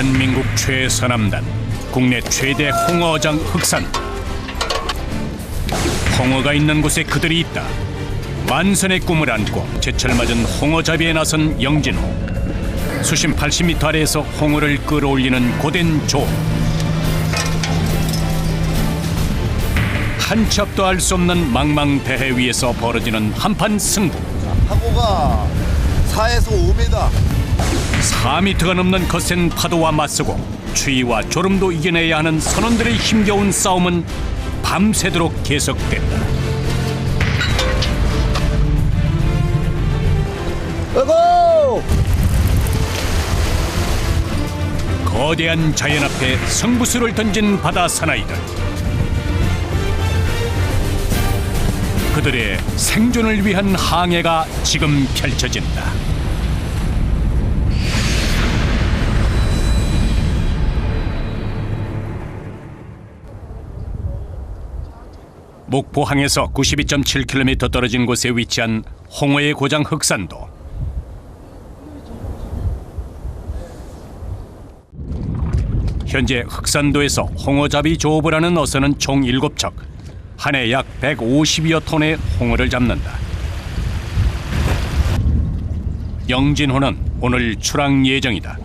대한민국 최서남단, 국내 최대 홍어장 흑산. 홍어가 있는 곳에 그들이 있다. 만선의 꿈을 안고 제철 맞은 홍어잡이에 나선 영진호. 수심 80m 아래에서 홍어를 끌어올리는 고된 조. 한 치 앞도 알 수 없는 망망대해 위에서 벌어지는 한판 승부. 파고가 4에서 5m. 4m가 넘는 거센 파도와 맞서고 추위와 졸음도 이겨내야 하는 선원들의 힘겨운 싸움은 밤새도록 계속된다. 아이고! 거대한 자연 앞에 승부수를 던진 바다 사나이들. 그들의 생존을 위한 항해가 지금 펼쳐진다. 목포항에서 92.7km 떨어진 곳에 위치한 홍어의 고장 흑산도. 현재 흑산도에서 홍어잡이 조업을 하는 어선은 총 7척, 한 해 약 150여 톤의 홍어를 잡는다. 영진호는 오늘 출항 예정이다.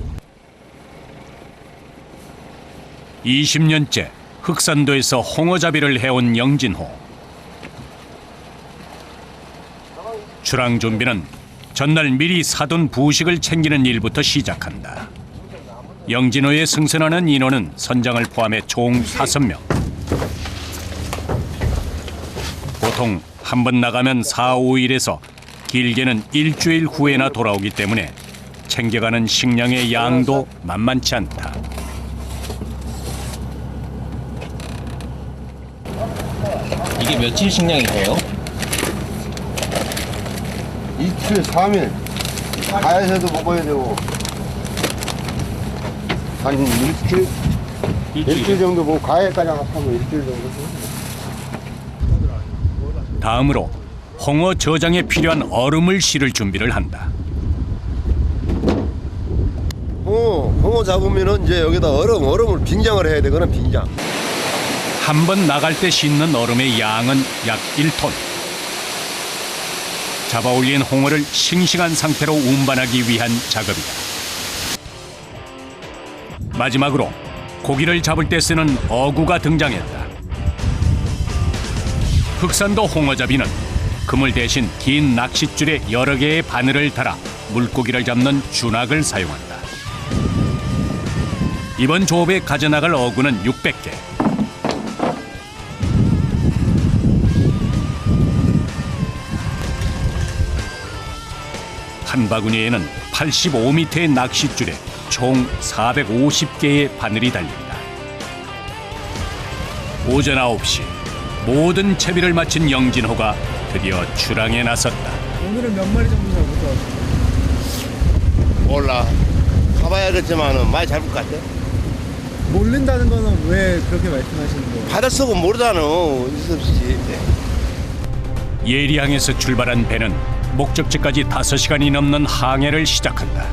20년째 흑산도에서 홍어잡이를 해온 영진호. 출항 준비는 전날 미리 사둔 부식을 챙기는 일부터 시작한다. 영진호에 승선하는 인원은 선장을 포함해 총 5명. 보통 한 번 나가면 4, 5일에서 길게는 일주일 후에나 돌아오기 때문에 챙겨가는 식량의 양도 만만치 않다. 이게 며칠 식량이세요? 이틀, 3일. 가야서도 먹어야 되고. 한 일주일? 일주일 정도 뭐 가야까지 합하면 일주일 정도. 다음으로 홍어 저장에 필요한 얼음을 실을 준비를 한다. 홍어 잡으면은 이제 여기다 얼음을 빙장을 해야 되거든, 빙장. 한 번 나갈 때 싣는 얼음의 양은 약 1톤. 잡아 올린 홍어를 싱싱한 상태로 운반하기 위한 작업이다. 마지막으로 고기를 잡을 때 쓰는 어구가 등장했다. 흑산도 홍어잡이는 그물 대신 긴 낚싯줄에 여러 개의 바늘을 달아 물고기를 잡는 주낙을 사용한다. 이번 조업에 가져나갈 어구는 600개. 한 바구니에는 85m의 낚싯줄에 총 450개의 바늘이 달린다. 오전 9시 모든 채비를 마친 영진호가 드디어 출항에 나섰다. 오늘은 몇 마리 정도 잡을 것 같아요? 몰라. 가봐야겠지만은 많이 잡을 것 같아. 모른다는 거는 왜 그렇게 말씀하시는 거예요? 바닷속은 모르잖아. 있을 없이. 예리항에서 출발한 배는 목적지까지 5시간이 넘는 항해를 시작한다.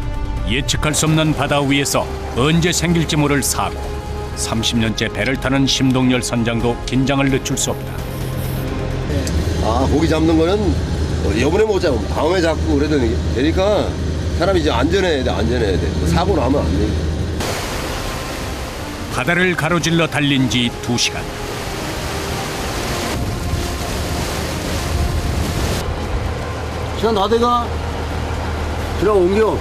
예측할 수 없는 바다 위에서 언제 생길지 모를 사고. 30년째 배를 타는 심동열 선장도 긴장을 늦출 수 없다. 아, 고기 잡는 거는 이번에 못 잡으면 다음에 잡고 그러더니 되니까 사람이 이제 안전해야 돼. 사고 나면 안 돼. 바다를 가로질러 달린 지 2시간. 시간 다 돼가. 들어가 옮겨.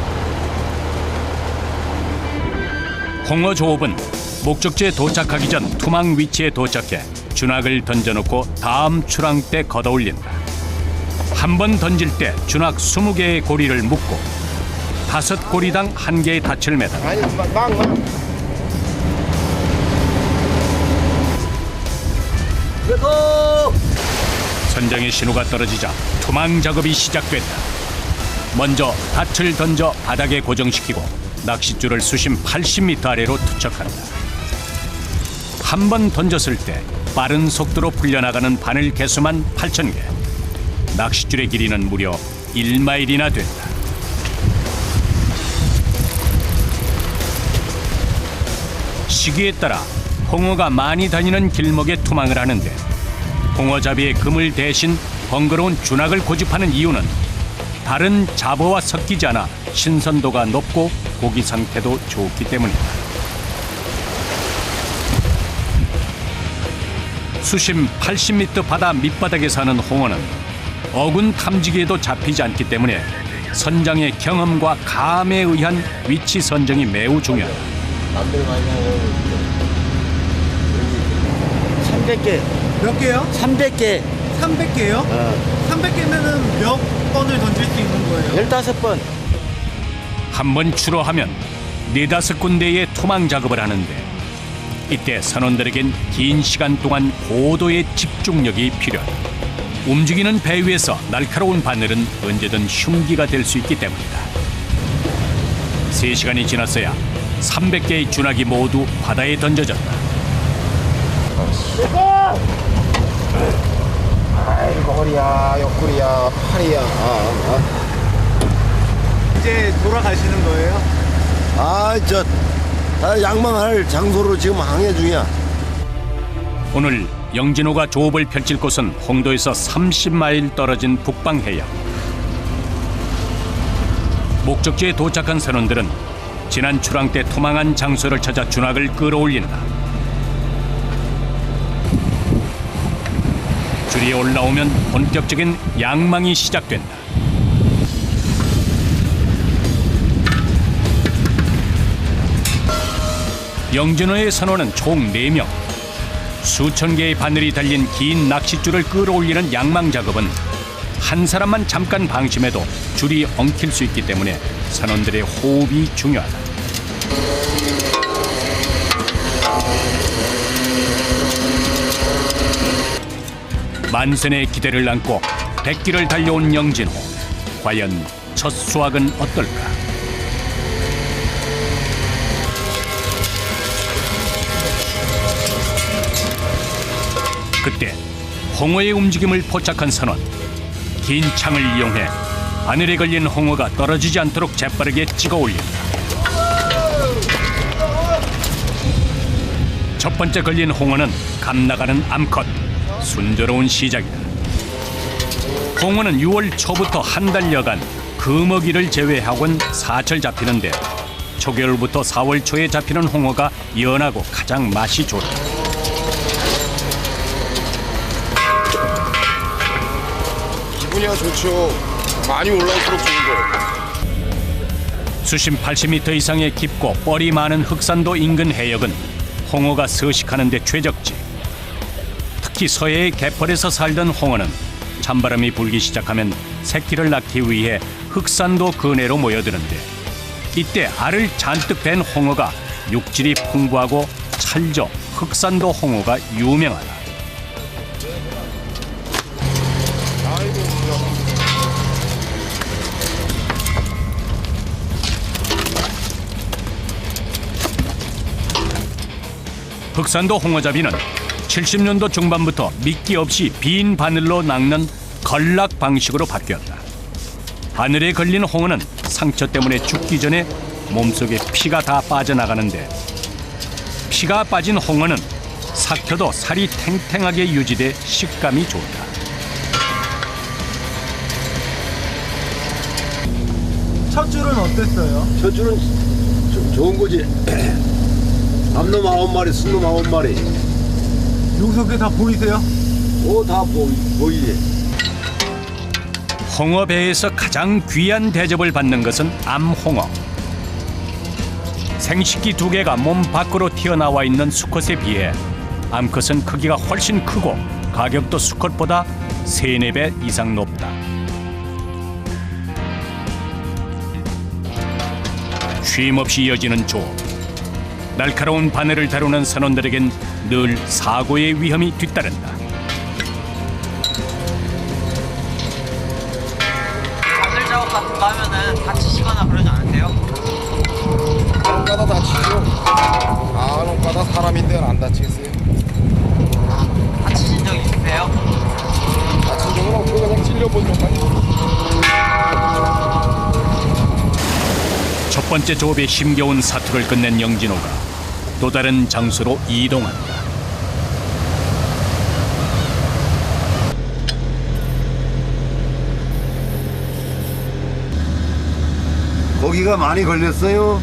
홍어 조업은 목적지에 도착하기 전 투망 위치에 도착해 주낙을 던져놓고 다음 출항 때 걷어올린다. 한 번 던질 때 주낙 20개의 고리를 묶고 5고리당 1개의 닻을 매다. 아니, 막. 그래서 선장의 신호가 떨어지자 투망 작업이 시작됐다. 먼저 닻을 던져 바닥에 고정시키고 낚싯줄을 수심 80m 아래로 투척한다. 한 번 던졌을 때 빠른 속도로 풀려나가는 바늘 개수만 8,000개. 낚싯줄의 길이는 무려 1마일이나 된다. 시기에 따라 홍어가 많이 다니는 길목에 투망을 하는데 홍어잡이의 그물 대신 번거로운 준학을 고집하는 이유는 다른 잡어와 섞이지 않아 신선도가 높고 고기 상태도 좋기 때문이다. 수심 80m 바다 밑바닥에 사는 홍어는 어군 탐지기에도 잡히지 않기 때문에 선장의 경험과 감에 의한 위치 선정이 매우 중요하다. 300개. 몇 개요? 300개. 300개요? 300개면은 몇 번을 던질 수 있는 거예요? 15번. 한 번 출어하면 4-5군데의 토망 작업을 하는데 이때 선원들에겐 긴 시간 동안 고도의 집중력이 필요하다. 움직이는 배 위에서 날카로운 바늘은 언제든 흉기가 될 수 있기 때문이다. 3시간이 지났어야 300개의 준학이 모두 바다에 던져졌다. 아이고 허리야, 옆구리야, 팔이야. 이제 돌아가시는 거예요? 다 양망할 장소로 지금 항해 중이야. 오늘 영진호가 조업을 펼칠 곳은 홍도에서 30마일 떨어진 북방 해역. 목적지에 도착한 선원들은 지난 출항 때 토망한 장소를 찾아 준학을 끌어올린다. 줄이 올라오면 본격적인 양망이 시작된다. 영진호의 선원은 총 4명. 수천 개의 바늘이 달린 긴 낚싯줄을 끌어올리는 양망 작업은 한 사람만 잠깐 방심해도 줄이 엉킬 수 있기 때문에 선원들의 호흡이 중요하다. 만선의 기대를 안고 백기를 달려온 영진호. 과연 첫 수확은 어떨까? 그때 홍어의 움직임을 포착한 선원. 긴 창을 이용해 바늘에 걸린 홍어가 떨어지지 않도록 재빠르게 찍어 올린다. 첫 번째 걸린 홍어는 감 나가는 암컷. 순조로운 시작이다. 홍어는 6월 초부터 한 달여간 금어기를 제외하고는 사철 잡히는데 초겨울부터 4월 초에 잡히는 홍어가 연하고 가장 맛이 좋다. 기분이야 좋죠. 많이 올라올수록 좋은 거예요. 수심 80m 이상의 깊고 뻘이 많은 흑산도 인근 해역은 홍어가 서식하는 데 최적지. 특히 서해의 갯벌에서 살던 홍어는 찬바람이 불기 시작하면 새끼를 낳기 위해 흑산도 근해로 모여드는데 이때 알을 잔뜩 댄 홍어가 육질이 풍부하고 찰져 흑산도 홍어가 유명하다. 흑산도 홍어잡이는 70년도 중반부터 미끼 없이 빈 바늘로 낚는 걸락 방식으로 바뀌었다. 바늘에 걸린 홍어는 상처 때문에 죽기 전에 몸속에 피가 다 빠져나가는데 피가 빠진 홍어는 삭혀도 살이 탱탱하게 유지돼 식감이 좋다. 첫 줄은 어땠어요? 첫 줄은 좋은 거지. 암놈 9마리, 순놈 9마리. 여기서 그게 다 보이세요? 다 보이지. 홍어배에서 가장 귀한 대접을 받는 것은 암홍어. 생식기 2개가 몸 밖으로 튀어나와 있는 수컷에 비해 암컷은 크기가 훨씬 크고 가격도 수컷보다 3-4배 이상 높다. 쉼없이 이어지는 조업. 날카로운 바늘을 다루는 선원들에겐 늘 사고의 위험이 뒤따른다. 바늘 작업 같은 거 하면은 다치시거나 그러지 않으세요? 까다 다치죠. 까다 사람인데 안 다치겠어요. 다치신 적 있으세요? 다친 적은 없고 그냥 찔려본 적만 있어요. 첫 번째 조업에 힘겨운 사투를 끝낸 영진호가 또 다른 장소로 이동한다. 고기가 많이 걸렸어요?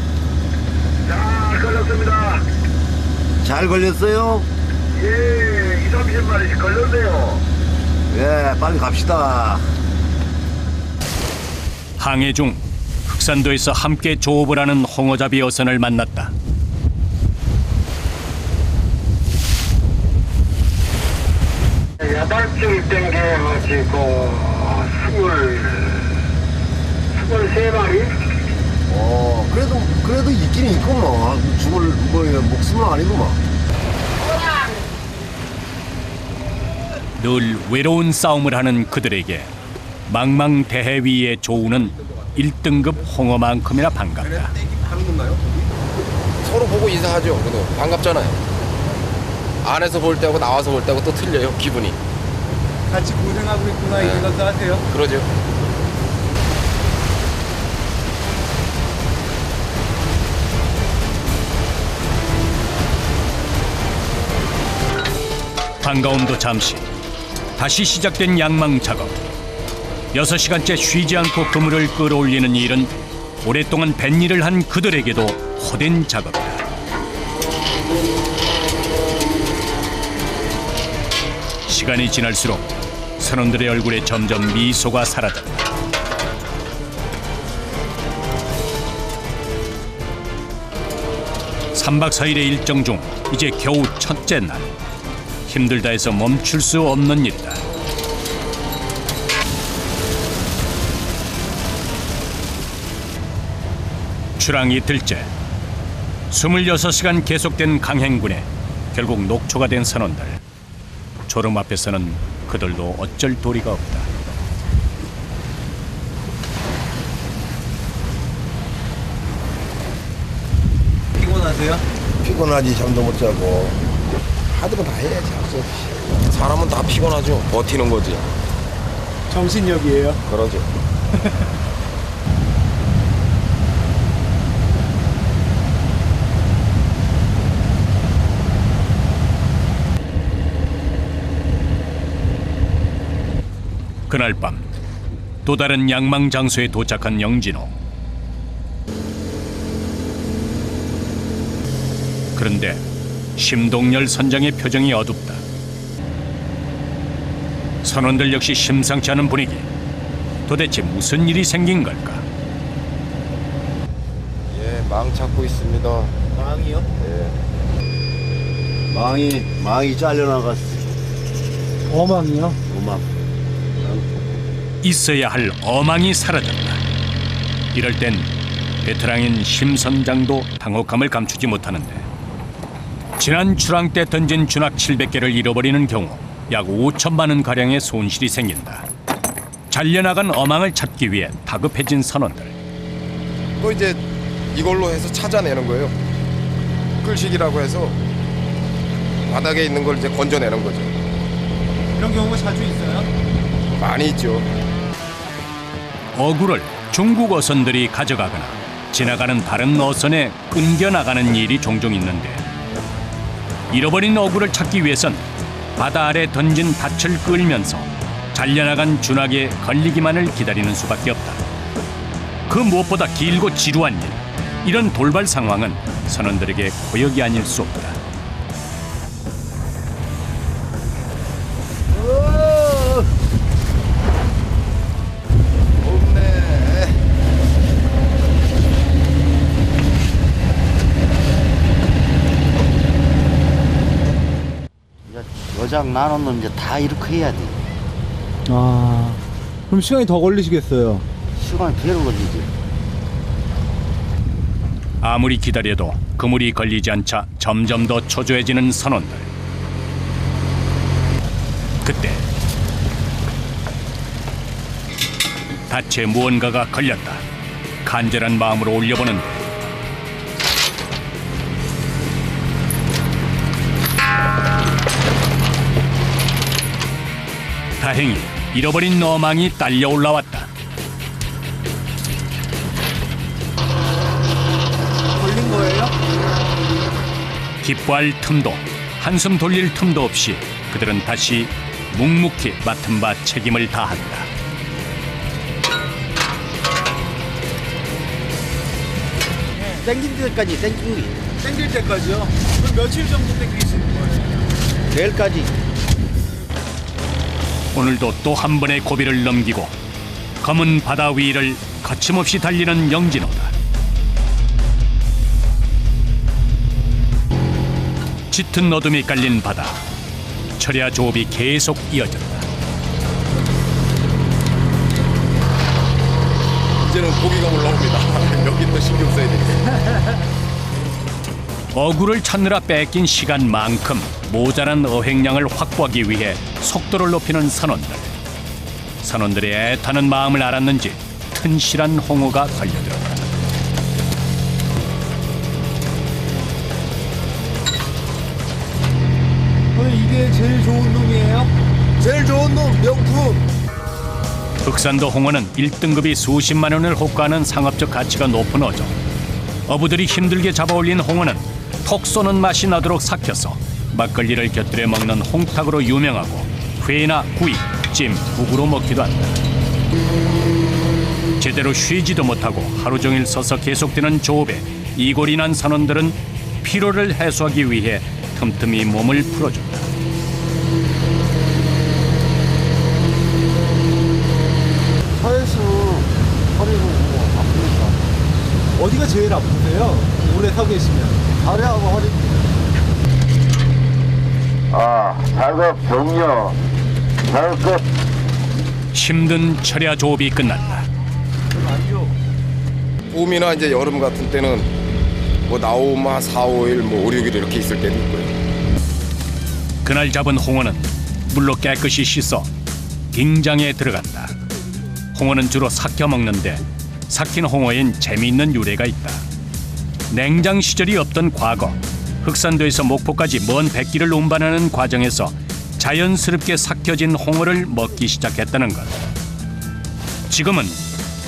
잘 걸렸습니다. 잘 걸렸어요? 예, 2, 30마리씩 걸렸네요. 예, 빨리 갑시다. 항해 중 흑산도에서 함께 조업을 하는 홍어잡이 어선을 만났다. 야발증 입된 게 지금 23마리? 그래도 있긴 있구만. 죽을 목숨은 아니구만. 늘 외로운 싸움을 하는 그들에게 망망대해 위의 조우는 1등급 홍어만큼이나 반갑다. 서로 보고 인사하죠. 그래도 반갑잖아요. 안에서 볼 때하고 나와서 볼 때하고 또 틀려요, 기분이. 같이 고생하고 있구나 이 생각도 하세요? 그러죠. 반가움도 잠시. 다시 시작된 양망 작업. 6시간째 쉬지 않고 그물을 끌어올리는 일은 오랫동안 뱃일을 한 그들에게도 호된 작업이다. 시간이 지날수록 선원들의 얼굴에 점점 미소가 사라졌다. 삼박 4일의 일정 중 이제 겨우 첫째 날. 힘들다 해서 멈출 수 없는 일이다. 출항 이틀째. 26시간 계속된 강행군에 결국 녹초가 된 선원들. 졸음 앞에서는 그들도 어쩔 도리가 없다. 피곤하세요? 피곤하지, 잠도 못 자고. 하던 거 다 해야지, 할 수 없이. 사람은 다 피곤하죠. 버티는 거지. 정신력이에요. 그러죠. 그날 밤 또 다른 양망 장소에 도착한 영진호. 그런데 심동열 선장의 표정이 어둡다. 선원들 역시 심상치 않은 분위기. 도대체 무슨 일이 생긴 걸까? 예, 망 찾고 있습니다. 망이요? 망이 잘려나갔어. 어망이요? 어망. 있어야 할 어망이 사라졌다. 이럴 땐 베테랑인 심 선장도 당혹함을 감추지 못하는데 지난 출항 때 던진 준학 700개를 잃어버리는 경우 약 5천만 원 가량의 손실이 생긴다. 잘려나간 어망을 찾기 위해 다급해진 선원들. 또 이제 이걸로 해서 찾아내는 거예요. 끌식이라고 해서 바닥에 있는 걸 이제 건져내는 거죠. 이런 경우가 자주 있어요? 많이 있죠. 어구를 중국 어선들이 가져가거나 지나가는 다른 어선에 끊겨나가는 일이 종종 있는데 잃어버린 어구를 찾기 위해선 바다 아래 던진 닻을 끌면서 잘려나간 준학에 걸리기만을 기다리는 수밖에 없다. 그 무엇보다 길고 지루한 일, 이런 돌발 상황은 선원들에게 고역이 아닐 수 없다. 여장 나눠는 이제 다 이렇게 해야 돼. 아, 그럼 시간이 더 걸리시겠어요? 시간이 배로 걸리지. 아무리 기다려도 그물이 걸리지 않자 점점 더 초조해지는 선원들. 그때 닻에 무언가가 걸렸다. 간절한 마음으로 올려보는데 다행히 잃어버린 어망이 딸려 올라왔다. 걸린 거예요? 기뻐할 틈도 한숨 돌릴 틈도 없이 그들은 다시 묵묵히 맡은 바 책임을 다한다. 땡길 때까지 땡기기. 땡길 때까지요? 그럼 며칠 정도 땡기시는 거예요? 내일까지. 오늘도 또 한 번의 고비를 넘기고 검은 바다 위를 거침없이 달리는 영진호다. 짙은 어둠이 깔린 바다. 철야 조업이 계속 이어졌다. 이제는 고기가 올라옵니다. 여기 또 신경 써야 되겠어요. 어구를 찾느라 뺏긴 시간만큼 모자란 어획량을 확보하기 위해 속도를 높이는 선원들. 선원들의 애타는 마음을 알았는지 튼실한 홍어가 걸려들었다. 이게 제일 좋은 놈이에요? 제일 좋은 놈 명품. 흑산도 홍어는 1등급이 수십만 원을 호가하는 상업적 가치가 높은 어종. 어부들이 힘들게 잡아올린 홍어는 톡 쏘는 맛이 나도록 삭혀서 막걸리를 곁들여 먹는 홍탁으로 유명하고 회나 구이, 찜, 국으로 먹기도 한다. 제대로 쉬지도 못하고 하루 종일 서서 계속되는 조업에 이골이 난 선원들은 피로를 해소하기 위해 틈틈이 몸을 풀어준다. 서해수 허리고 아프니까. 어디가 제일 아프세요? 오래 서 계시면. 다리하고 허리. 작업 종료. 작업 끝. 힘든 철야 조업이 끝났다. 봄이나 이제 여름 같은 때는 뭐 나오마 4, 5일, 뭐 5, 6일 이렇게 있을 때도 있고요. 그날 잡은 홍어는 물로 깨끗이 씻어 빙장에 들어간다. 홍어는 주로 삭혀 먹는데 삭힌 홍어엔 재미있는 유래가 있다. 냉장 시절이 없던 과거, 흑산도에서 목포까지 먼 백길을 운반하는 과정에서 자연스럽게 삭혀진 홍어를 먹기 시작했다는 것. 지금은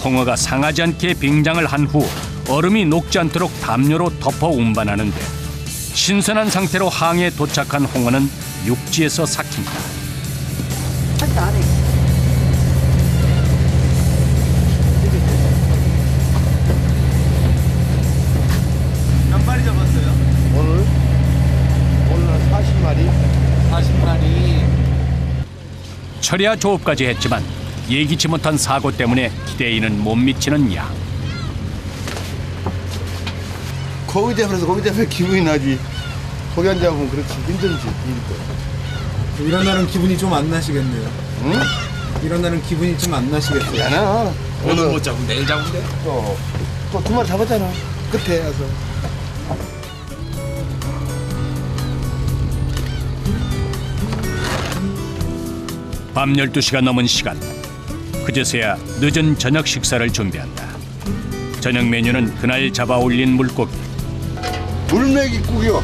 홍어가 상하지 않게 빙장을 한 후 얼음이 녹지 않도록 담요로 덮어 운반하는데 신선한 상태로 항해에 도착한 홍어는 육지에서 삭힌다. 몇 마리 잡았어요? 오늘 40마리. 40마리. 철야 조업까지 했지만 예기치 못한 사고 때문에 기대에는 못 미치는 양. 거기 잡아서 거기 잡아 기분이 나지. 거기 안 잡으면 그렇지 힘들지. 이런 날은 기분이 좀 안 나시겠네요. 응? 이런 날은 기분이 좀 안 나시겠어요. 않아. 오늘 못 잡으면 내일 잡으면 돼. 또 두 마리 잡았잖아. 끝에 와서. 밤 12시가 넘은 시간. 그제서야 늦은 저녁 식사를 준비한다. 저녁 메뉴는 그날 잡아 올린 물고기. 물메기국이요.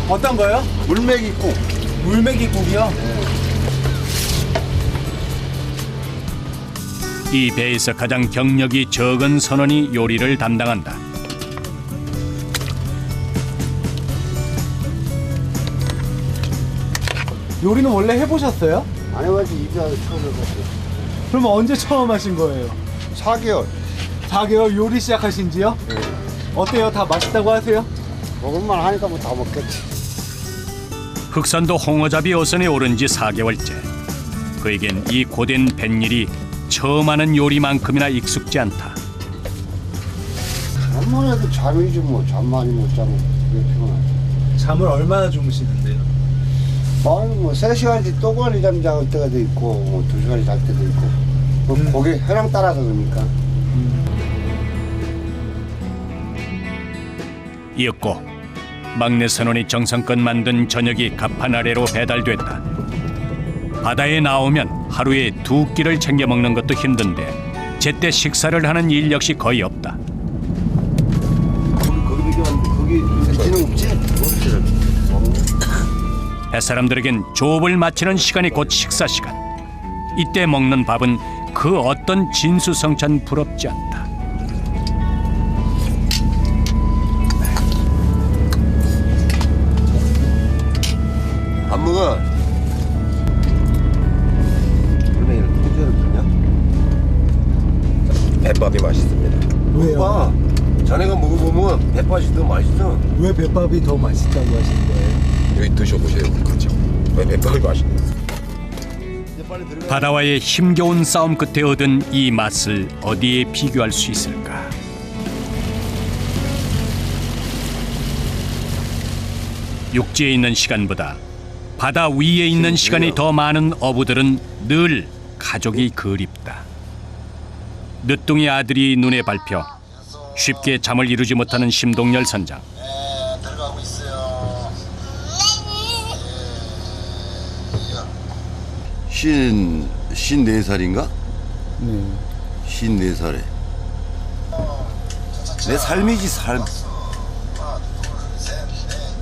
어떤 거요? 물메기국. 물메기국이요? 이 배에서 가장 경력이 적은 선원이 요리를 담당한다. 요리는 원래 해보셨어요? 안 해가지고 이제 처음 해봤어요. 그러면 언제 처음 하신 거예요? 4개월. 4개월 요리 시작하신 지요? 네. 어때요? 다 맛있다고 하세요? 먹을만 하니까 뭐 다 먹겠지. 흑산도 홍어잡이 어선에 오른 지 4개월째. 그에겐 이 고된 뱃일이 처음 하는 요리만큼이나 익숙지 않다. 잠만 해도 잠이지 뭐. 잠 많이 못 자고 왜 피곤하지. 잠을 얼마나 주무시는데요? 아니 뭐 3시간씩 또건이 잠 잘 때가 돼 있고 뭐 2시간이 잘 때도 있고 뭐 거기 해랑 따라서 그러니까. 이었고 막내 선원이 정성껏 만든 저녁이 갑판 아래로 배달됐다. 바다에 나오면 하루에 2끼를 챙겨 먹는 것도 힘든데 제때 식사를 하는 일 역시 거의 없다. 거기 비교하는데 거기 배치는 없지? 없지. 뱃사람들에겐 조업을 마치는 시간이 곧 식사 시간. 이때 먹는 밥은 그 어떤 진수성찬 부럽지 않다. 안 먹어. 그러네, 통째로 줬냐? 뱃밥이 맛있습니다. 봐. 자네가 먹어보면 뱃밥이 더 맛있어. 왜 뱃밥이 더 맛있다고 하신 거예요? 여기 드셔보세요. 그렇죠. 왜 뱃밥이 맛있네요. 바다와의 힘겨운 싸움 끝에 얻은 이 맛을 어디에 비교할 수 있을까? 육지에 있는 시간보다 바다 위에 있는 시간이 더 많은 어부들은 늘 가족이 그립다. 늦둥이 아들이 눈에 밟혀 쉽게 잠을 이루지 못하는 심동열 선장. 들어가고 있어요. 54살인가? 네. 54살에. 내 삶이지, 삶.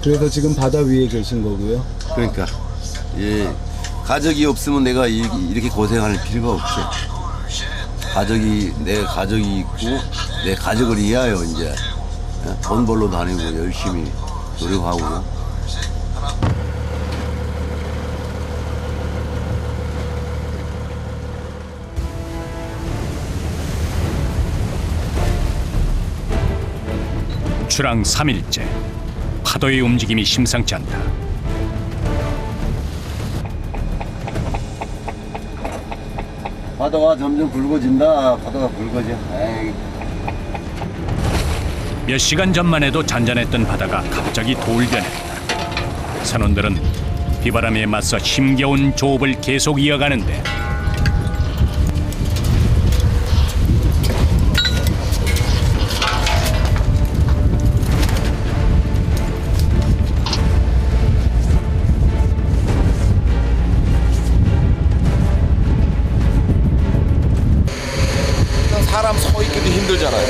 그래서 지금 바다 위에 계신 거고요. 그러니까 예, 가족이 없으면 내가 이렇게 고생할 필요가 없지. 내 가족이 있고 내 가족을 위하여 이제 돈 벌러 다니고 열심히 노력하고. 출항 3일째 파도의 움직임이 심상치 않다. 바다가 점점 굵어진다. 바다가 굵어져. 에이. 몇 시간 전만 해도 잔잔했던 바다가 갑자기 돌변했다. 선원들은 비바람에 맞서 힘겨운 조업을 계속 이어가는데 사람 서 있기도 힘들잖아요.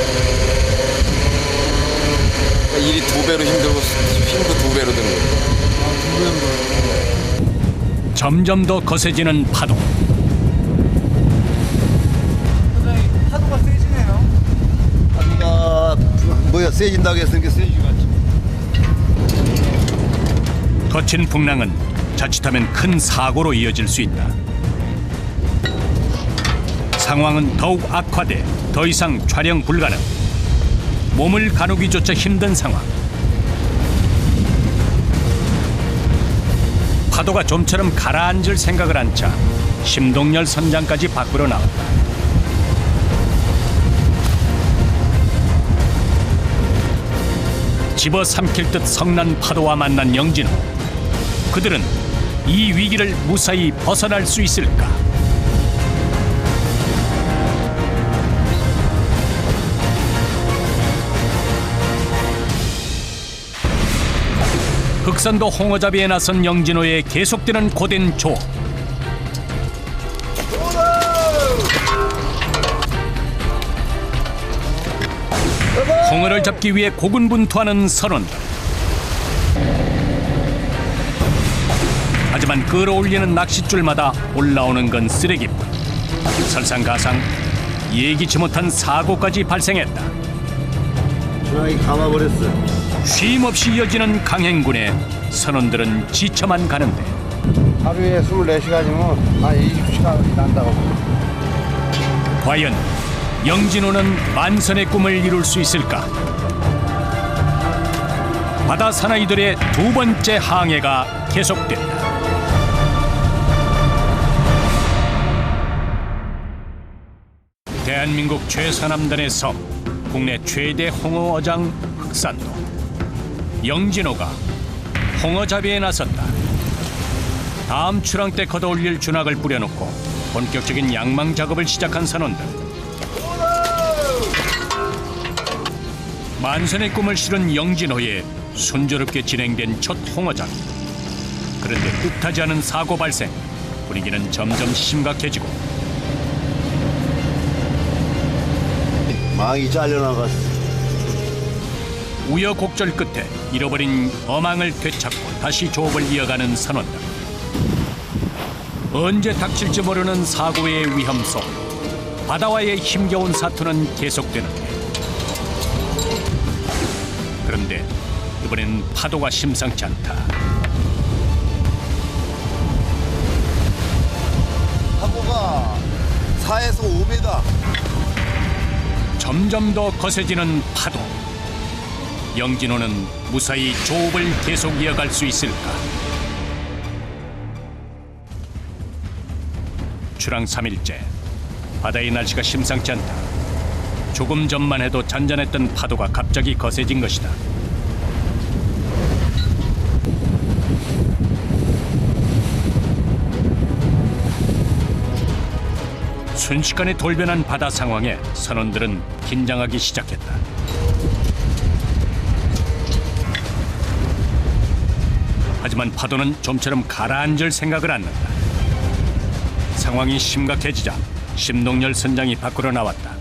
그러니까 일이 2배로 힘들고 힘도 2배로 드는 거예요. 점점 더 거세지는 파도. 선생님, 파도가 세지네요. 바다가 뭐야 세진다고 했으니까 세지겠지. 거친 풍랑은 자칫하면 큰 사고로 이어질 수 있다. 상황은 더욱 악화돼 더 이상 촬영 불가능. 몸을 가누기조차 힘든 상황. 파도가 좀처럼 가라앉을 생각을 한 차 심동열 선장까지 밖으로 나왔다. 집어삼킬 듯 성난 파도와 만난 영진호. 그들은 이 위기를 무사히 벗어날 수 있을까? 흑산도 홍어잡이에 나선 영진호의 계속되는 고된 조업. 홍어를 잡기 위해 고군분투하는 선원들. 하지만 끌어올리는 낚싯줄마다 올라오는 건 쓰레기뿐. 설상가상 예기치 못한 사고까지 발생했다. 중앙이 감아버렸어. 쉼없이 이어지는 강행군에 선원들은 지쳐만 가는데 하루에 24시간이면 한 20시간이 난다고. 과연 영진호는 만선의 꿈을 이룰 수 있을까? 바다 사나이들의 두 번째 항해가 계속된다. 대한민국 최서남단의 섬, 국내 최대 홍어 어장 흑산도. 영진호가 홍어잡이에 나섰다. 다음 출항 때 걷어올릴 준학을 뿌려놓고 본격적인 양망 작업을 시작한 선원들. 만선의 꿈을 실은 영진호에 순조롭게 진행된 첫 홍어잡이. 그런데 뜻하지 않은 사고 발생. 분위기는 점점 심각해지고 망이 잘려나갔어. 우여곡절 끝에 잃어버린 어망을 되찾고 다시 조업을 이어가는 선원들. 언제 닥칠지 모르는 사고의 위험 속 바다와의 힘겨운 사투는 계속되는데, 그런데 이번엔 파도가 심상치 않다. 4에서 5m. 점점 더 거세지는 파도. 영진호는 무사히 조업을 계속 이어갈 수 있을까? 출항 3일째, 바다의 날씨가 심상치 않다. 조금 전만 해도 잔잔했던 파도가 갑자기 거세진 것이다. 순식간에 돌변한 바다 상황에 선원들은 긴장하기 시작했다. 하지만 파도는 좀처럼 가라앉을 생각을 않는다. 상황이 심각해지자 심동열 선장이 밖으로 나왔다.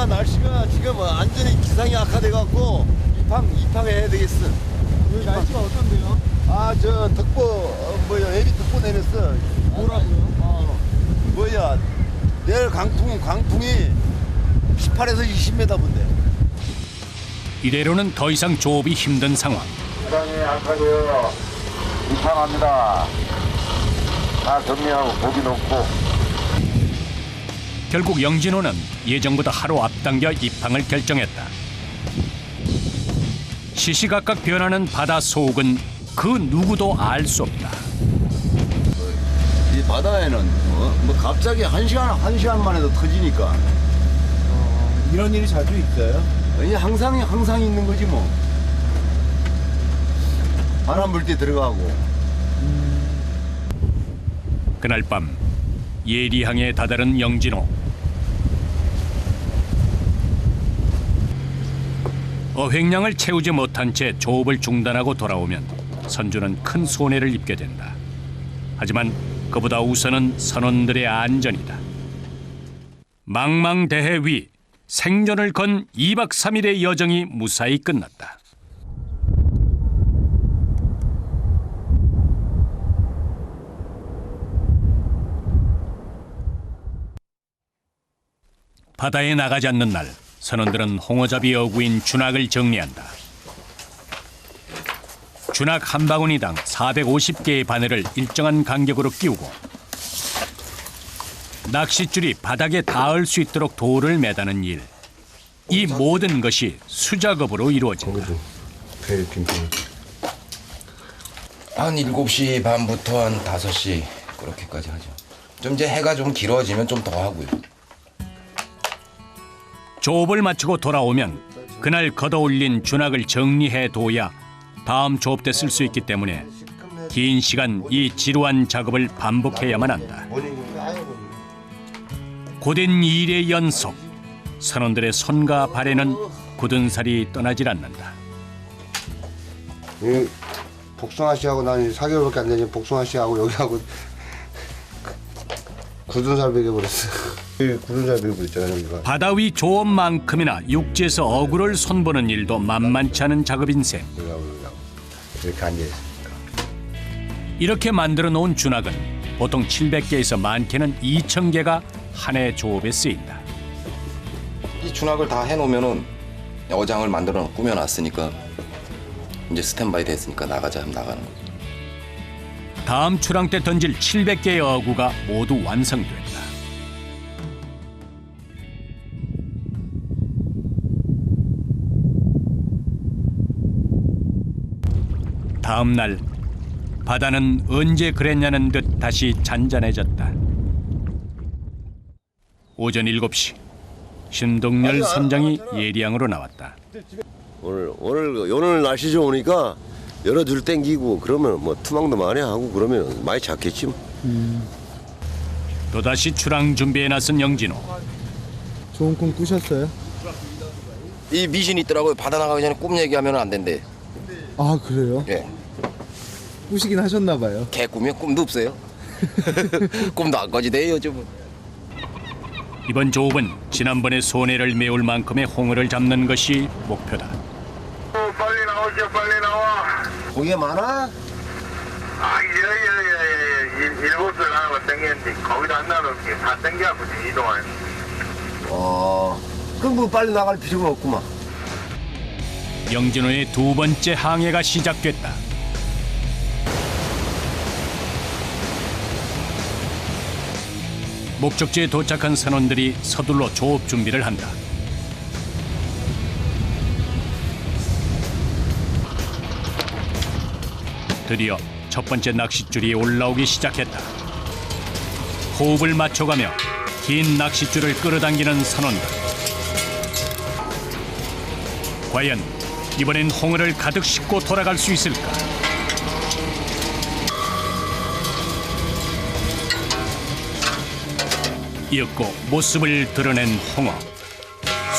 날씨가 지금 완전히 기상이 악화돼갖고 입항해야 되겠어. 여기 날씨가 어떤데요? 저 애비 특보 내렸어. 뭐라고요? 내일 강풍이 18에서 20m 본대. 이대로는 더 이상 조업이 힘든 상황. 기상이 악화되어 입항합니다. 다 정리하고 고기 놓고. 결국 영진호는 예정보다 하루 앞당겨 입항을 결정했다. 시시각각 변하는 바다 소옥은 그 누구도 알 수 없다. 이 바다에는 갑자기 한 시간 만에도 터지니까. 이런 일이 자주 있어요? 이게 항상 있는 거지 뭐. 바람 불 때 들어가고. 그날 밤 예리항에 다다른 영진호. 어획량을 채우지 못한 채 조업을 중단하고 돌아오면 선주는 큰 손해를 입게 된다. 하지만 그보다 우선은 선원들의 안전이다. 망망대해 위 생존을 건 2박 3일의 여정이 무사히 끝났다. 바다에 나가지 않는 날 선원들은 홍어잡이 어구인 준학을 정리한다. 준학 한 바구니당 450개의 바늘을 일정한 간격으로 끼우고 낚싯줄이 바닥에 닿을 수 있도록 돌을 매다는 일. 이 모든 것이 수작업으로 이루어진다. 한 7시 반부터 한 5시 그렇게까지 하죠. 좀 이제 해가 좀 길어지면 좀 더 하고요. 조업을 마치고 돌아오면 그날 걷어올린 준학을 정리해둬야 다음 조업 때 쓸 수 있기 때문에 긴 시간 이 지루한 작업을 반복해야만 한다. 고된 일의 연속. 선원들의 손과 발에는 굳은 살이 떠나질 않는다. 복숭아 씨하고 난 4개월밖에 안 되니 복숭아 씨하고 여기하고 굳은 살 베겨버렸어. 굳은 살 베겨버렸잖아요 여기가. 바다 위 조업만큼이나 육지에서 어구를 손보는 일도 만만치 않은 작업인 셈. 이렇게 앉아있습니다. 이렇게 만들어 놓은 준학은 보통 700개에서 많게는 2000개가 한 해 조업에 쓰인다. 이 준학을 다 해놓으면은 어장을 만들어 꾸며놨으니까 이제 스탠바이 됐으니까 나가자 하면 나가는 거죠. 다음 출항 때 던질 700개의 어구가 모두 완성됐다. 다음 날 바다는 언제 그랬냐는 듯 다시 잔잔해졌다. 오전 7시 신동열 선장이 예리항으로 나왔다. 오늘 날씨 좋으니까 여러 줄 땡기고 그러면 뭐 투망도 많이 하고 그러면 많이 잡겠지 뭐. 또다시 출항 준비에 나선 영진호. 좋은 꿈 꾸셨어요? 이 미신이 있더라고요. 바다 나가기 전에 꿈 얘기하면 안 된대. 아 그래요? 예. 꾸시긴 하셨나 봐요. 개꿈이요? 꿈도 없어요. 꿈도 안 꺼지대요 요즘은. 이번 조업은 지난번의 손해를 메울 만큼의 홍어를 잡는 것이 목표다. 빨리 나오시오, 빨리 나와. 고기가 많아? 일곱을 하고 땡겼는데 거기다 안 나오면 다 땡겨갖고 이동하는. 그럼 뭐 빨리 나갈 필요가 없구만. 영진호의 두 번째 항해가 시작됐다. 목적지에 도착한 선원들이 서둘러 조업 준비를 한다. 드디어 첫 번째 낚싯줄이 올라오기 시작했다. 호흡을 맞춰가며 긴 낚싯줄을 끌어당기는 선원들. 과연 이번엔 홍어를 가득 싣고 돌아갈 수 있을까? 이윽고 모습을 드러낸 홍어.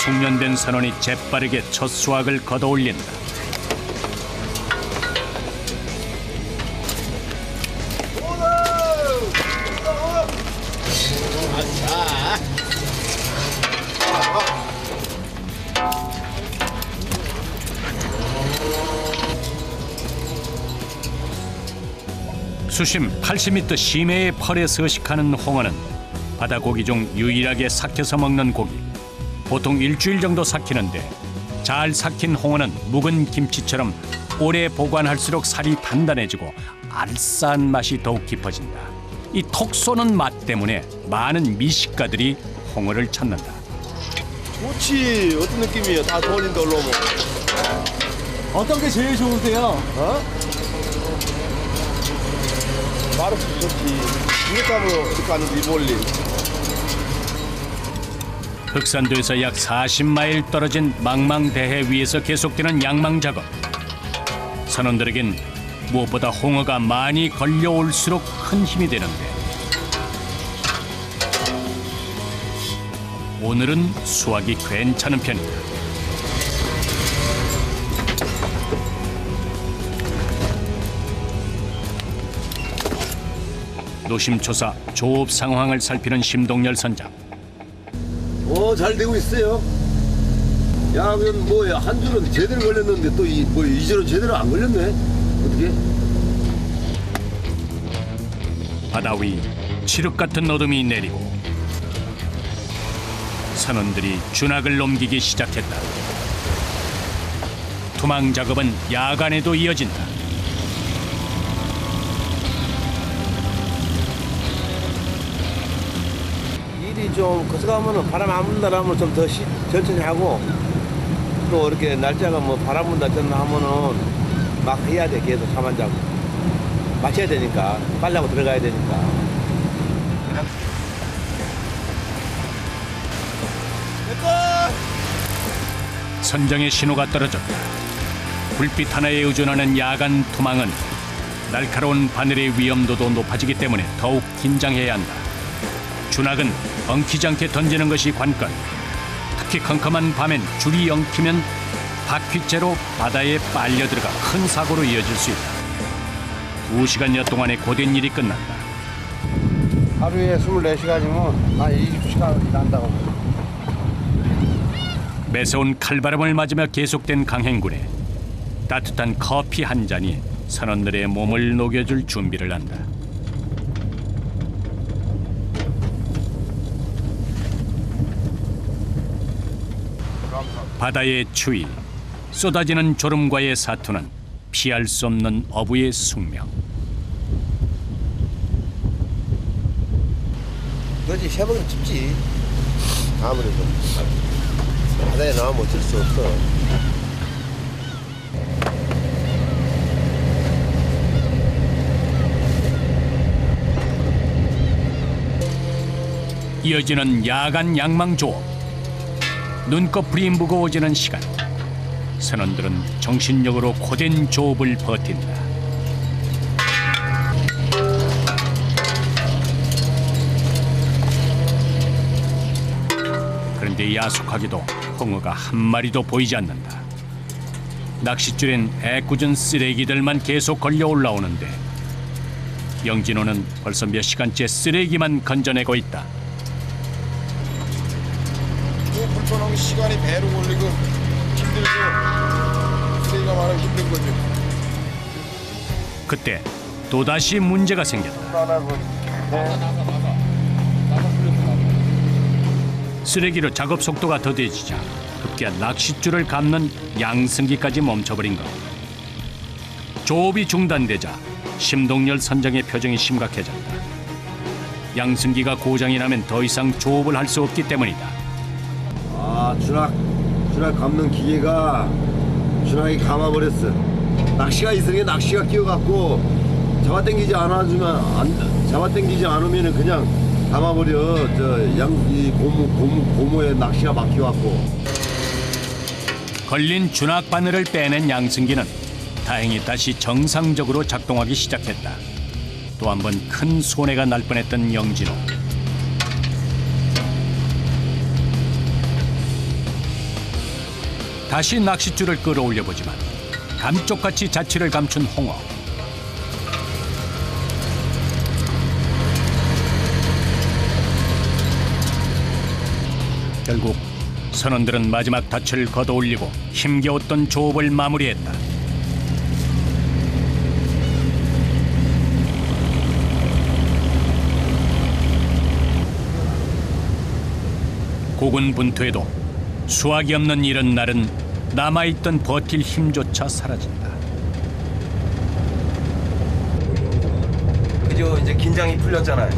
숙련된 선원이 재빠르게 첫 수확을 걷어올린다. 수심 80m 심해의 펄에 서식하는 홍어는 바다 고기 중 유일하게 삭혀서 먹는 고기. 보통 일주일 정도 삭히는데 잘 삭힌 홍어는 묵은 김치처럼 오래 보관할수록 살이 단단해지고 알싸한 맛이 더욱 깊어진다. 이 톡 쏘는 맛 때문에 많은 미식가들이 홍어를 찾는다. 좋지. 어떤 느낌이에요? 다 돌린다 올라오면. 어떤 게 제일 좋으세요? 바로 좋지. 이렇게 하면 이렇게 하는 이 멀리. 흑산도에서 약 40마일 떨어진 망망대해 위에서 계속되는 양망 작업. 선원들에겐 무엇보다 홍어가 많이 걸려올수록 큰 힘이 되는데 오늘은 수확이 괜찮은 편이다. 노심초사 조업 상황을 살피는 심동열 선장. 잘 되고 있어요. 야, 그럼 뭐야? 한 줄은 제대로 걸렸는데 또 이 줄은 제대로 안 걸렸네. 어떻게? 바다 위 칠흑 같은 어둠이 내리고 선원들이 준학을 넘기기 시작했다. 투망 작업은 야간에도 이어진다. 일이 좀 거쳐가면은 바람 안 분다라면 좀 더 천천히 하고 또 이렇게 날짜가 뭐 바람 분다 전다 하면은 막 해야 돼. 계속 잠안 자고 마쳐야 되니까 빨리 하고 들어가야 되니까. 선장의 신호가 떨어졌다. 불빛 하나에 의존하는 야간 투망은 날카로운 바늘의 위험도도 높아지기 때문에 더욱 긴장해야 한다. 준학은 엉키지 않게 던지는 것이 관건. 특히 컴컴한 밤엔 줄이 엉키면 바퀴째로 바다에 빨려 들어가 큰 사고로 이어질 수 있다. 2시간여 동안의 고된 일이 끝났다. 하루에 24시간이면 한 20시간 난다고. 매서운 칼바람을 맞으며 계속된 강행군에 따뜻한 커피 한 잔이 선원들의 몸을 녹여줄 준비를 한다. 바다의 추위, 쏟아지는 졸음과의 사투는 피할 수 없는 어부의 숙명. 그렇지, 새벽은 춥지. 아무래도 바다에 나오면 어쩔 수 없어. 이어지는 야간 양망 조업. 눈꺼풀이 무거워지는 시간. 선원들은 정신력으로 고된 조업을 버틴다. 그런데 야속하게도 홍어가 한 마리도 보이지 않는다. 낚싯줄엔 애꿎은 쓰레기들만 계속 걸려 올라오는데 영진호는 벌써 몇 시간째 쓰레기만 건져내고 있다. 불편한 게 시간이 배로 걸리고 힘들고 쓰레기가 많으면 힘든 거죠. 그때 또다시 문제가 생겼다. 쓰레기로 작업 속도가 더뎌지자 급기야 낚싯줄을 감는 양승기까지 멈춰버린 것. 조업이 중단되자 심동열 선장의 표정이 심각해졌다. 양승기가 고장이 나면 더 이상 조업을 할 수 없기 때문이다. 아, 주낙 감는 기계가 주낙이 감아버렸어. 낚시가 있으니까 낚시가 끼어갖고 잡아당기지 않으면은 그냥 감아버려. 이 고무에 낚시가 막혀갖고. 걸린 주낙 바늘을 빼낸 양승기는 다행히 다시 정상적으로 작동하기 시작했다. 또 한 번 큰 손해가 날 뻔했던 영진호. 다시 낚싯줄을 끌어올려 보지만 감쪽같이 자취를 감춘 홍어. 결국 선원들은 마지막 닻을 걷어올리고 힘겨웠던 조업을 마무리했다. 고군분투에도 수확이 없는 이런 날은 남아있던 버틸 힘조차 사라진다. 그죠? 이제 긴장이 풀렸잖아요.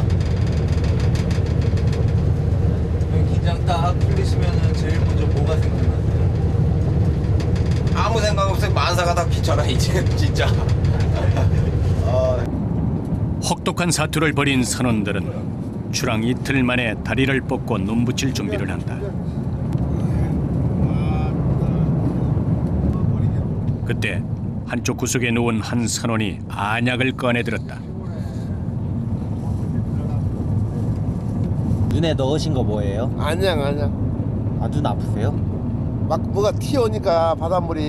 긴장 딱 풀리시면은 제일 먼저 뭐가 생각나세요? 아무 생각 없어요. 만사가 다 귀찮아 이제 진짜. 혹독한 사투를 벌인 선원들은 출항 이틀 만에 다리를 뻗고 눈붙일 준비를 한다. 그때 한쪽 구석에 누운 한 선원이 안약을 꺼내들었다. 눈에 넣으신 거 뭐예요? 아니야. 아, 눈 아프세요? 막 뭐가 튀어오니까 바닷물이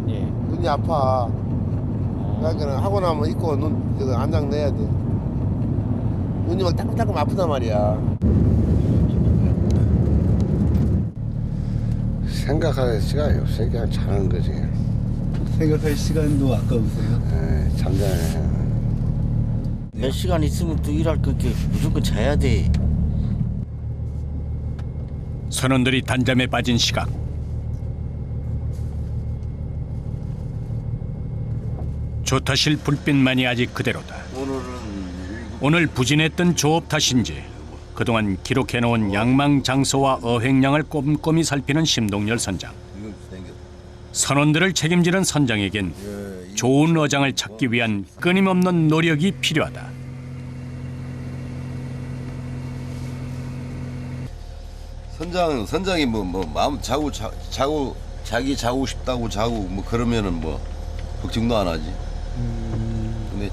예. 눈이 아파. 그러니까 하고 나면 입고 눈 안장 내야 돼. 눈이 막 따끔따끔 아프단 말이야. 생각할 시간이 없으니까 그냥 자는 거지. 생각할 시간도 아까우세요? 잠자네. 몇 시간 있으면 또 일할 거게 무조건 자야 돼. 선원들이 단잠에 빠진 시각. 조타실 불빛만이 아직 그대로다. 오늘 부진했던 조업 탓인지 그동안 기록해놓은 양망 장소와 어획량을 꼼꼼히 살피는 심동열 선장. 선원들을 책임지는 선장에겐 좋은 어장을 찾기 위한 끊임없는 노력이 필요하다. 선장이 뭐 마음 자기 자고 싶다고 자고 뭐 그러면은 뭐 걱정도 안 하지. 근데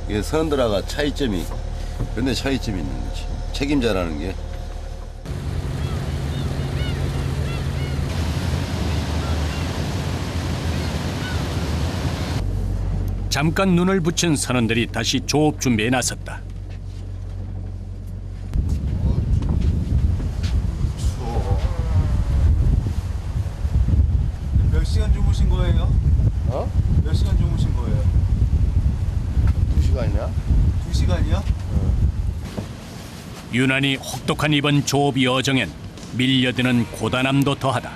이게 선원들하고 차이점이 있는 거지. 책임자라는 게. 잠깐 눈을 붙인 선원들이 다시 조업 준비에 나섰다. 몇 시간 주무신 거예요? 몇 시간 주무신 거예요? 2시간이냐? 2시간이요? 유난히 혹독한 이번 조업 여정엔 밀려드는 고단함도 더하다.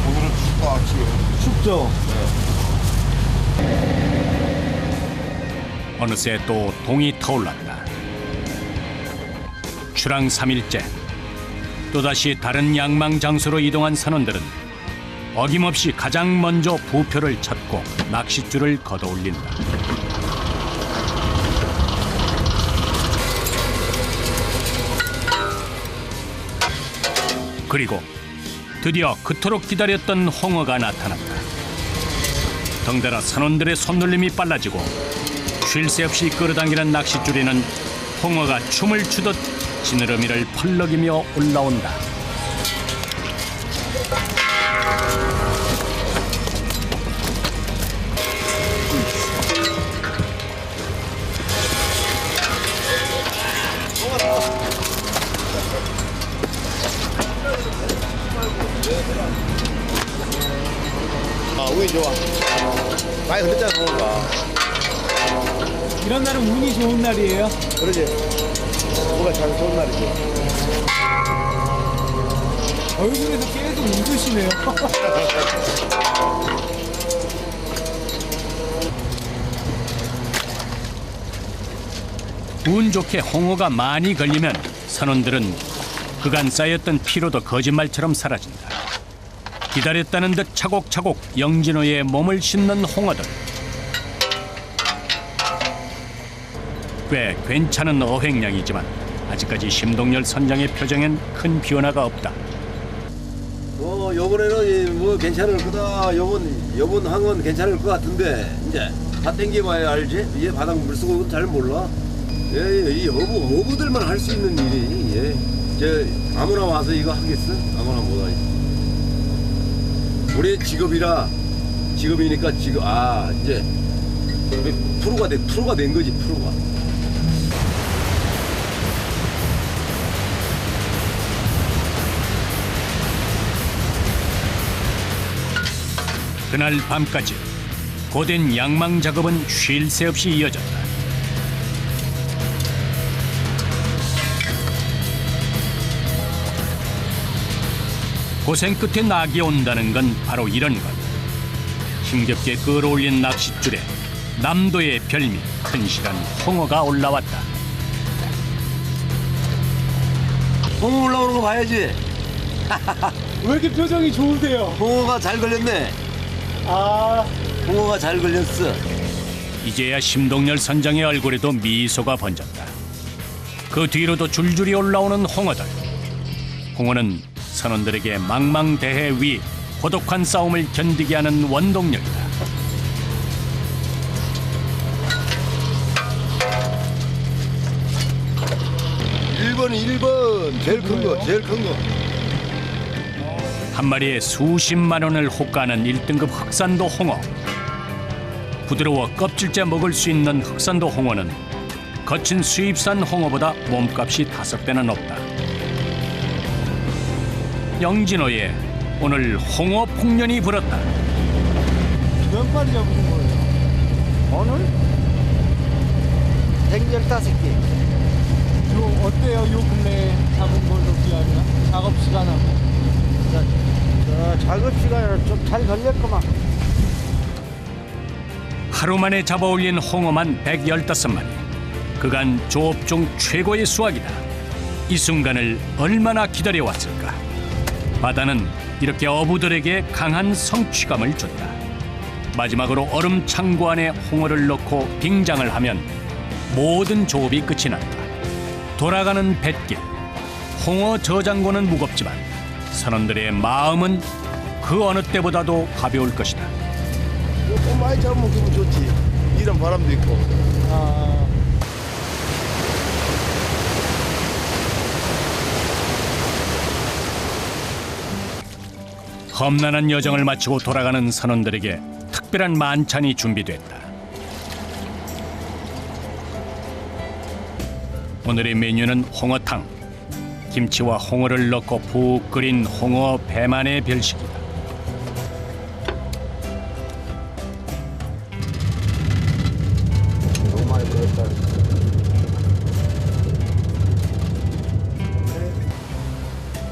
오늘은 춥다 지금. 춥죠? 어느새 또 동이 터올랐다. 출항 3일째. 또다시 다른 양망 장소로 이동한 선원들은 어김없이 가장 먼저 부표를 찾고 낚싯줄을 걷어올린다. 그리고 드디어 그토록 기다렸던 홍어가 나타났다. 덩달아 선원들의 손놀림이 빨라지고 쉴 새 없이 끌어당기는 낚싯줄에는 홍어가 춤을 추듯 지느러미를 펄럭이며 올라온다. 운이 좋아. 많이 흘렸잖아, 뭔가. 이런 날은 운이 좋은 날이에요? 그러지. 뭐가 잘 좋은 날이지. 얼굴에서 계속 웃으시네요. 운 좋게 홍어가 많이 걸리면 선원들은 그간 쌓였던 피로도 거짓말처럼 사라진다. 기다렸다는 듯 차곡차곡 영진호의 몸을 싣는 홍어들. 꽤 괜찮은 어획량이지만 아직까지 심동열 선장의 표정엔 큰 변화가 없다. 요번에는 뭐 괜찮을 거다. 요번 항은 괜찮을 것 같은데 이제 다 땡겨봐야 알지. 이게 바닥 물속은 잘 몰라. 이 어부들만 할 수 있는 일이. 저 아무나 와서 이거 하겠어? 아무나 못 하겠어. 우리 직업이니까 지금 이제 프로가 된 거지 프로가. 그날 밤까지 고된 양망 작업은 쉴 새 없이 이어졌다. 고생 끝에 낙이 온다는 건 바로 이런 것. 힘겹게 끌어올린 낚싯줄에 남도의 별미 튼실한 홍어가 올라왔다. 홍어 올라오는 거 봐야지. 왜 이렇게 표정이 좋으세요? 홍어가 잘 걸렸네. 홍어가 잘 걸렸어. 이제야 심동열 선장의 얼굴에도 미소가 번졌다. 그 뒤로도 줄줄이 올라오는 홍어들. 홍어는 선원들에게 망망대해 위 고독한 싸움을 견디게 하는 원동력이다. 일 번 제일 큰 거. 한 마리에 수십만 원을 호가하는 1등급 흑산도 홍어. 부드러워 껍질째 먹을 수 있는 흑산도 홍어는 거친 수입산 홍어보다 몸값이 5배는 높다. 영진호에 오늘 홍어 풍년이 불었다. 몇 마리 잡으신 거예요? 오늘 댕 15개. 어때요? 요 근래 잡은 걸로 비하면 작업 시간하고. 작업 시간에 좀 잘 걸렸구만. 하루 만에 잡아올린 홍어만 115마리. 그간 조업 중 최고의 수확이다. 이 순간을 얼마나 기다려왔을까. 바다는 이렇게 어부들에게 강한 성취감을 줬다. 마지막으로 얼음 창고 안에 홍어를 넣고 빙장을 하면 모든 조업이 끝이 난다. 돌아가는 뱃길. 홍어 저장고는 무겁지만 선원들의 마음은 그 어느 때보다도 가벼울 것이다. 좀 많이 잡으면 기분 좋지. 이런 바람도 있고. 험난한 여정을 마치고 돌아가는 선원들에게 특별한 만찬이 준비됐다. 오늘의 메뉴는 홍어탕. 김치와 홍어를 넣고 푹 끓인 홍어 배만의 별식이다. 너무 많이 들었다.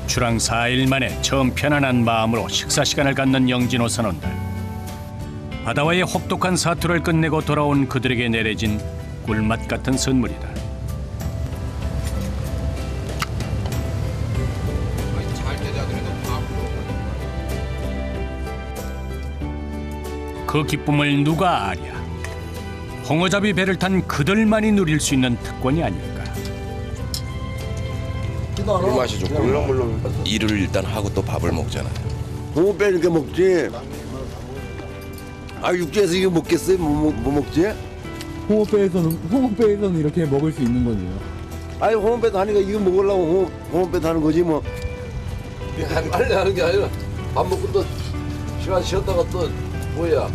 출항 4일 만에 처음 편안한 마음으로 식사 시간을 갖는 영진호 선원들. 바다와의 혹독한 사투를 끝내고 돌아온 그들에게 내려진 꿀맛 같은 선물이다. 그 기쁨을 누가 아랴. 홍어잡이 배를 탄 그들만이 누릴 수 있는 특권이 아닐까. 꿀맛이 좋고. 물렁물렁. 일을 일단 하고 또 밥을 먹잖아요. 홍어 빼니까 먹지. 육지에서 이거 먹겠어요? 뭐 먹지? 홍어배에서는 이렇게 먹을 수 있는 거네요. 홍어배도 하니까 이거 먹으려고 홍어배도 하는 거지 뭐. 빨리 하는 게 아니라 밥 먹고 또 시간 쉬었다가 또 뭐야.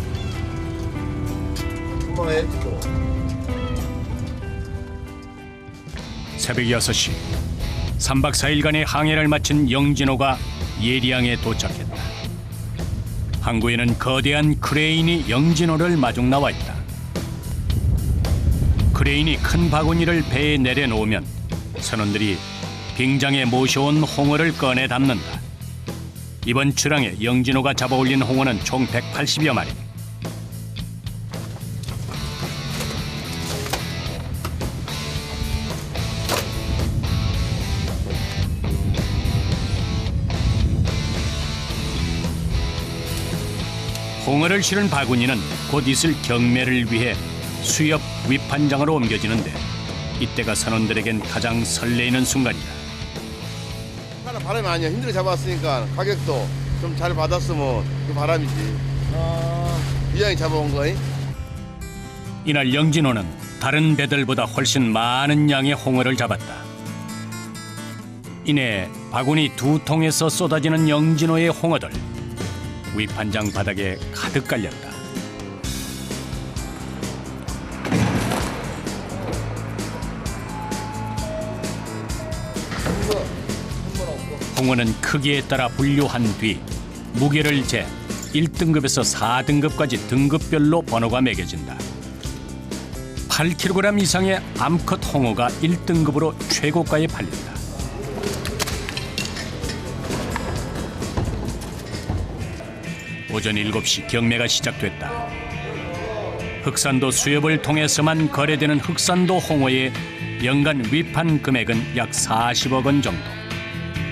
금방 해야지 또. 새벽 6시 3박 4일간의 항해를 마친 영진호가 예리항에 도착했다. 항구에는 거대한 크레인이 영진호를 마중 나와 있다. 크레인이 큰 바구니를 배에 내려놓으면 선원들이 빙장에 모셔온 홍어를 꺼내 담는다. 이번 출항에 영진호가 잡아올린 홍어는 총 180여 마리. 홍어를 실은 바구니는 곧 있을 경매를 위해 수협 위판장으로 옮겨지는데 이때가 선원들에겐 가장 설레이는 순간이다. 하나 바람이 아니야. 힘들게 잡았으니까 가격도 좀 잘 받았으면 그 바람이지. 이장이 잡아온 거이? 이날 영진호는 다른 배들보다 훨씬 많은 양의 홍어를 잡았다. 이내 바구니 2통에서 쏟아지는 영진호의 홍어들. 위판장 바닥에 가득 깔렸다. 홍어는 크기에 따라 분류한 뒤 무게를 재 1등급에서 4등급까지 등급별로 번호가 매겨진다. 8kg 이상의 암컷 홍어가 1등급으로 최고가에 팔린다. 오전 7시 경매가 시작됐다. 흑산도 수협을 통해서만 거래되는 흑산도 홍어의 연간 위판 금액은 약 40억 원 정도.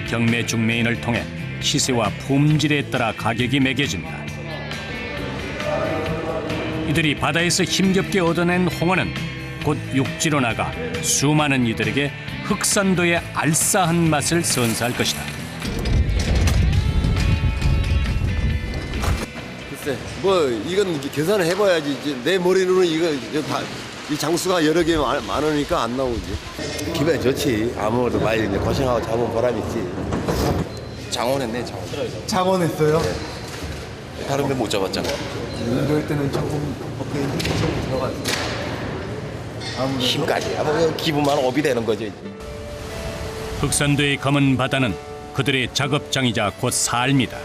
경매 중매인을 통해 시세와 품질에 따라 가격이 매겨진다. 이들이 바다에서 힘겹게 얻어낸 홍어는 곧 육지로 나가 수많은 이들에게 흑산도의 알싸한 맛을 선사할 것이다. 글쎄, 뭐 이건 계산을 해봐야지. 이제 내 머리로는 이거 다 이 장수가 여러 개 많으니까 안 나오지. 기분이 좋지. 아무래도 많이 이제 고생하고 잡은 보람 있지. 장원했네, 장원. 장원했어요? 다른 배 못 잡았잖아. 이럴 때는 조금 어깨에 힘이 좀 들어가죠. 힘까지. 아무 기분만 업이 되는 거지. 흑산도의 검은 바다는 그들의 작업장이자 곧 삶이다.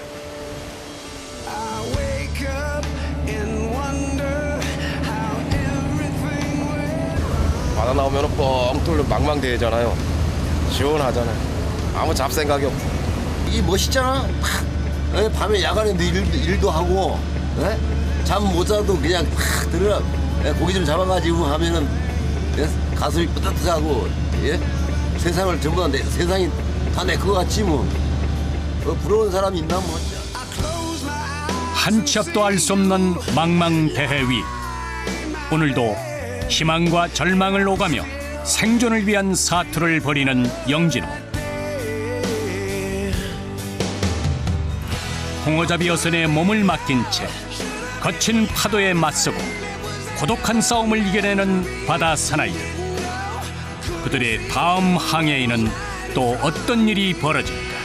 바다 나오면 뻥 뚫려 망망대해잖아요. 시원하잖아요. 아무 잡생각이 없어. 이게 멋있잖아. 팍. 밤에 야간에도 일도 하고, 잠 못 자도 그냥 팍 들어. 고기 좀 잡아가지고 하면은 가슴이 뿌듯하고, 세상을 전부 다 세상이 다 내 거 같지 뭐. 부러운 사람이 있나 뭐. 한 치 앞도 알 수 없는 망망대해 위. 오늘도 희망과 절망을 오가며 생존을 위한 사투를 벌이는 영진호. 홍어잡이 여선에 몸을 맡긴 채 거친 파도에 맞서고 고독한 싸움을 이겨내는 바다 사나이들. 그들의 다음 항해에는 또 어떤 일이 벌어질까?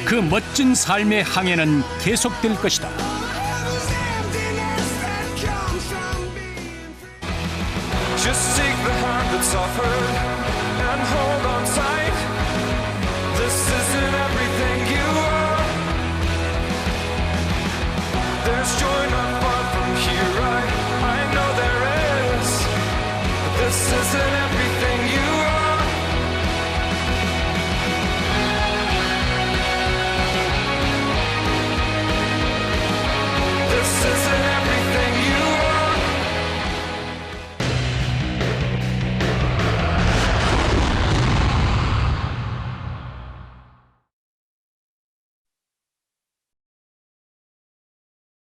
그 멋진 삶의 항해는 계속될 것이다. Just take the hand that's offered and hold